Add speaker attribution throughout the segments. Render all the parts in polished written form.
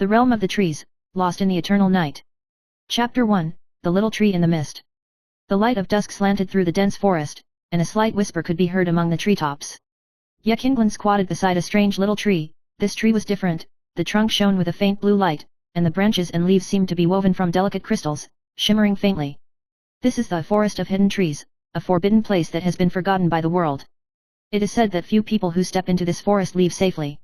Speaker 1: The Realm of the Trees, Lost in the Eternal Night. Chapter 1, The Little Tree in the Mist. The light of dusk slanted through the dense forest, and a slight whisper could be heard among the treetops. Kingland squatted beside a strange little tree. This tree was different, the trunk shone with a faint blue light, and the branches and leaves seemed to be woven from delicate crystals, shimmering faintly. This is the Forest of Hidden Trees, a forbidden place that has been forgotten by the world. It is said that few people who step into this forest leave safely.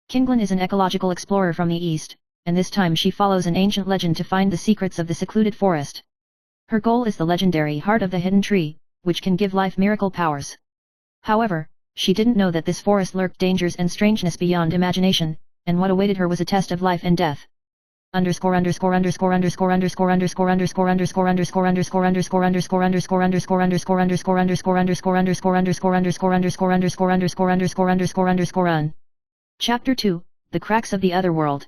Speaker 1: Kingland is an ecological explorer from the east, and this time she follows an ancient legend to find the secrets of the secluded forest. Her goal is the legendary heart of the hidden tree, which can give life miracle powers. However, she didn't know that this forest lurked dangers and strangeness beyond imagination, and what awaited her was a test of life and death. Chapter 2, The Cracks of the Otherworld.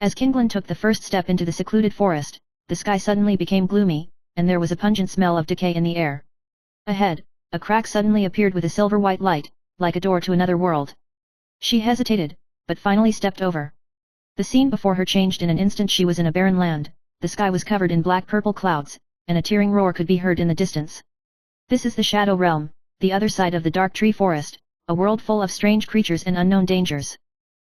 Speaker 1: As Kingland took the first step into the secluded forest, the sky suddenly became gloomy, and there was a pungent smell of decay in the air. Ahead, a crack suddenly appeared with a silver-white light, like a door to another world. She hesitated, but finally stepped over. The scene before her changed in an instant. She was in a barren land, the sky was covered in black-purple clouds, and a tearing roar could be heard in the distance. This is the Shadow Realm, the other side of the dark tree forest, a world full of strange creatures and unknown dangers.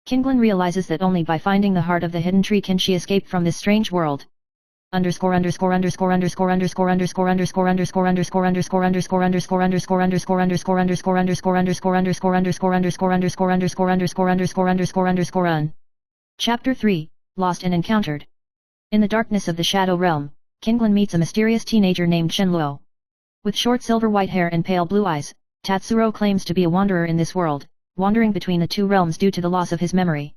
Speaker 1: Kingland realizes that only by finding the heart of the hidden tree can she escape from this strange world. Chapter 3, Lost and Encountered. In the darkness of the Shadow Realm, Kingland meets a mysterious teenager named Shenluo. With short silver-white hair and pale blue eyes, Tatsuro claims to be a wanderer in this world, wandering between the two realms due to the loss of his memory.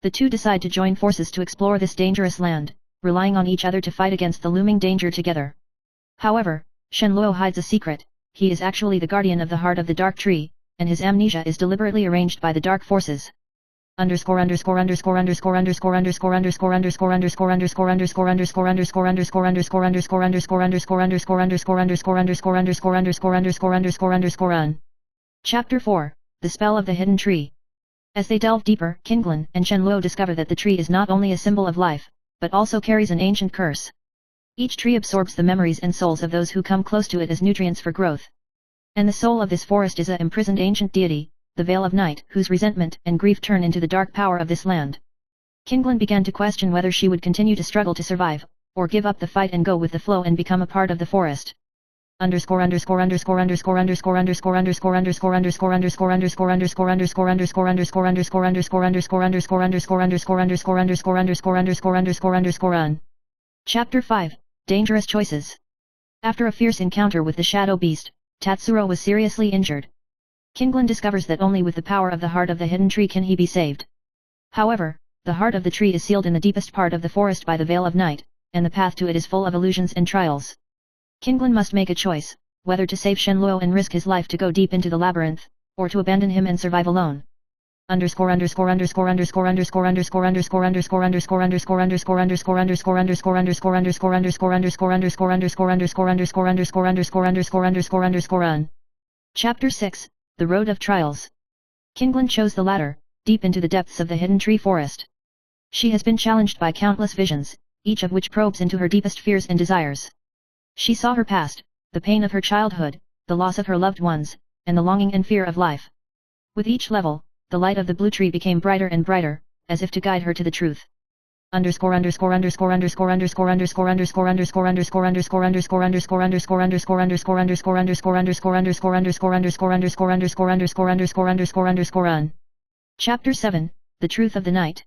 Speaker 1: The two decide to join forces to explore this dangerous land, relying on each other to fight against the looming danger together. However, Shenluo hides a secret. He is actually the guardian of the heart of the dark tree, and his amnesia is deliberately arranged by the dark forces. Chapter 4, The Spell of the Hidden Tree. As they delve deeper, Kingland and Shenluo discover that the tree is not only a symbol of life, but also carries an ancient curse. Each tree absorbs the memories and souls of those who come close to it as nutrients for growth. And the soul of this forest is a imprisoned ancient deity, the Veil of Night, whose resentment and grief turn into the dark power of this land. Kingland began to question whether she would continue to struggle to survive, or give up the fight and go with the flow and become a part of the forest. Chapter 5, Dangerous Choices. After a fierce encounter with the Shadow Beast, Tatsuro was seriously injured. Kingland discovers that only with the power of the heart of the hidden tree can he be saved. However, the heart of the tree is sealed in the deepest part of the forest by the Veil of Night, and the path to it is full of illusions and trials. Kingland must make a choice, whether to save Shenluo and risk his life to go deep into the labyrinth, or to abandon him and survive alone. Chapter 6, The Road of Trials. Kingland chose the latter, deep into the depths of the hidden tree forest. She has been challenged by countless visions, each of which probes into her deepest fears and desires. She saw her past, the pain of her childhood, the loss of her loved ones, and the longing and fear of life. With each level, the light of the blue tree became brighter and brighter, as if to guide her to the truth. Chapter 7, The Truth of the Night.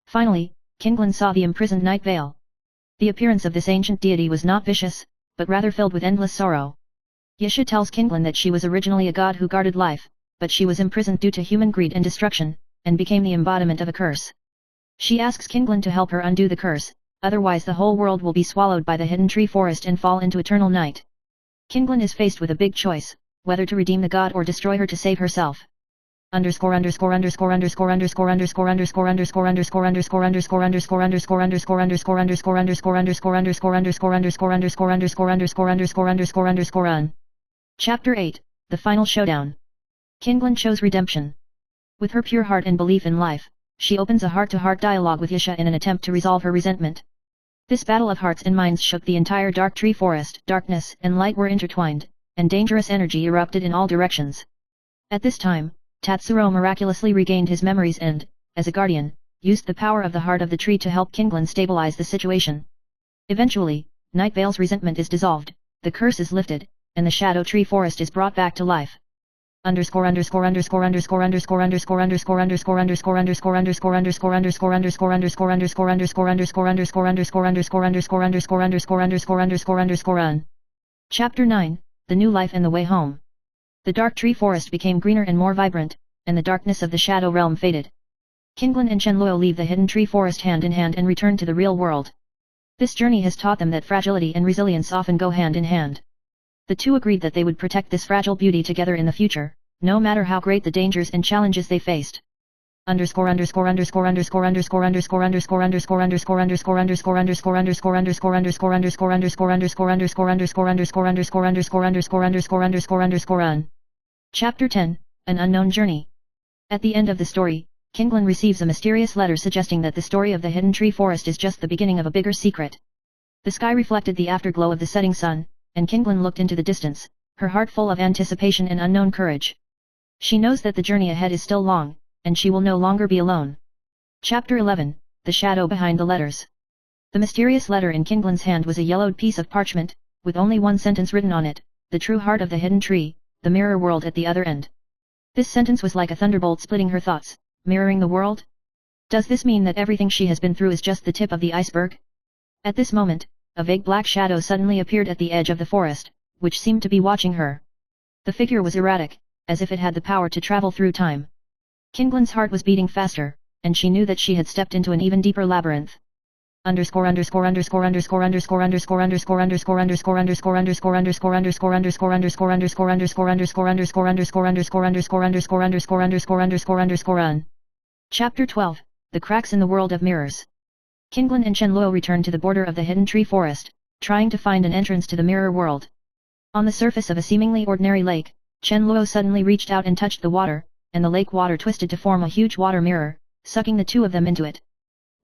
Speaker 1: Finally, Kingland saw the imprisoned night veil. The appearance of this ancient deity was not vicious, but rather filled with endless sorrow. Yesha tells Kingland that she was originally a god who guarded life, but she was imprisoned due to human greed and destruction, and became the embodiment of a curse. She asks Kingland to help her undo the curse, otherwise the whole world will be swallowed by the hidden tree forest and fall into eternal night. Kingland is faced with a big choice, whether to redeem the god or destroy her to save herself. Chapter 8, The Final Showdown. Kingland chose redemption. With her pure heart and belief in life, she opens a heart-to-heart dialogue with Yasha in an attempt to resolve her resentment. This battle of hearts and minds shook the entire dark tree forest. Darkness and light were intertwined, and dangerous energy erupted in all directions. At this time, Tatsuro miraculously regained his memories and, as a guardian, used the power of the heart of the tree to help Kinglin stabilize the situation. Eventually, Night Vale's resentment is dissolved, the curse is lifted, and the Shadow Tree Forest is brought back to life. Chapter 9, The New Life and the Way Home. The dark tree forest became greener and more vibrant, and the darkness of the Shadow Realm faded. Kinglin and Chenluo leave the hidden tree forest hand in hand and return to the real world. This journey has taught them that fragility and resilience often go hand in hand. The two agreed that they would protect this fragile beauty together in the future, no matter how great the dangers and challenges they faced. Chapter 10, An Unknown Journey. At the end of the story, Kinglin receives a mysterious letter suggesting that the story of the hidden tree forest is just the beginning of a bigger secret. The sky reflected the afterglow of the setting sun, and Kinglin looked into the distance, her heart full of anticipation and unknown courage. She knows that the journey ahead is still long, and she will no longer be alone. Chapter 11, The Shadow Behind the Letters. The mysterious letter in Kinglin's hand was a yellowed piece of parchment, with only one sentence written on it, the true heart of the hidden tree, the mirror world at the other end. This sentence was like a thunderbolt splitting her thoughts, mirroring the world? Does this mean that everything she has been through is just the tip of the iceberg? At this moment, a vague black shadow suddenly appeared at the edge of the forest, which seemed to be watching her. The figure was erratic, as if it had the power to travel through time. Kinglin's heart was beating faster, and she knew that she had stepped into an even deeper labyrinth. Chapter 12, The Cracks in the World of Mirrors. Kinglin and Chenluo returned to the border of the hidden tree forest, trying to find an entrance to the mirror world. On the surface of a seemingly ordinary lake, Chenluo suddenly reached out and touched the water, and the lake water twisted to form a huge water mirror, sucking the two of them into it.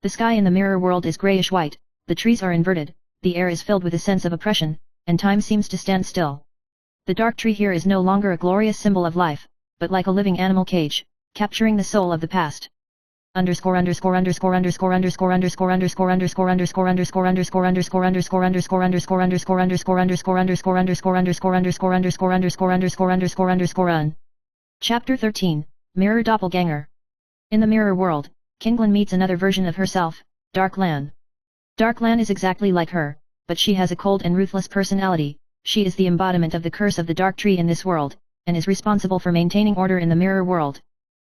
Speaker 1: The sky in the mirror world is grayish-white, the trees are inverted, the air is filled with a sense of oppression, and time seems to stand still. The dark tree here is no longer a glorious symbol of life, but like a living animal cage, capturing the soul of the past. Chapter 13, Mirror Doppelganger. In the mirror world, Kinglin meets another version of herself, Dark Lan. Dark Lan is exactly like her, but she has a cold and ruthless personality. She is the embodiment of the curse of the dark tree in this world, and is responsible for maintaining order in the mirror world.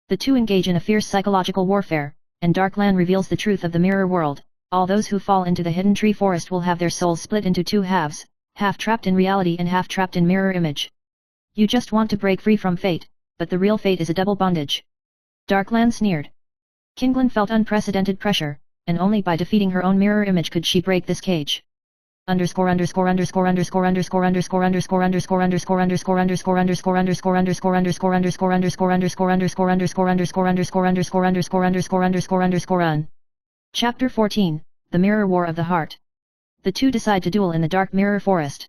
Speaker 1: The two engage in a fierce psychological warfare, and Dark Lan reveals the truth of the mirror world. All those who fall into the hidden tree forest will have their souls split into two halves, half trapped in reality and half trapped in mirror image. You just want to break free from fate, but the real fate is a double bondage. Dark Lan sneered. Kinglin felt unprecedented pressure, and only by defeating her own mirror image could she break this cage. Chapter 14, The Mirror War of the Heart. The two decide to duel in the dark mirror forest.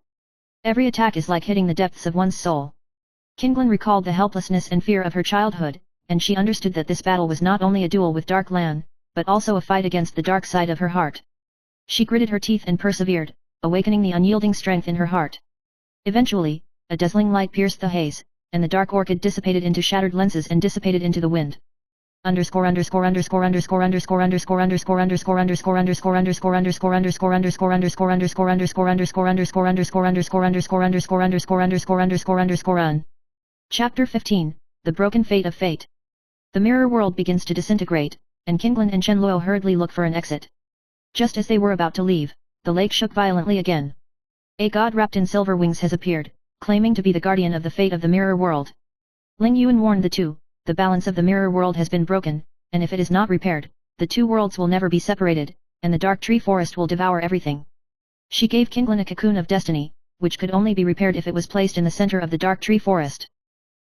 Speaker 1: Every attack is like hitting the depths of one's soul. Kinglin recalled the helplessness and fear of her childhood, and she understood that this battle was not only a duel with Dark Lan, but also a fight against the dark side of her heart. She gritted her teeth and persevered, awakening the unyielding strength in her heart. Eventually, a dazzling light pierced the haze, and the dark orchid dissipated into shattered lenses and dissipated into the wind. Chapter 15, The Broken Fate of Fate. The mirror world begins to disintegrate, and Kinglin and Chenluo hurriedly look for an exit. Just as they were about to leave, the lake shook violently again. A god wrapped in silver wings has appeared, claiming to be the guardian of the fate of the mirror world. Ling Yuan warned the two, the balance of the mirror world has been broken, and if it is not repaired, the two worlds will never be separated, and the dark tree forest will devour everything. She gave Kinglin a cocoon of destiny, which could only be repaired if it was placed in the center of the dark tree forest.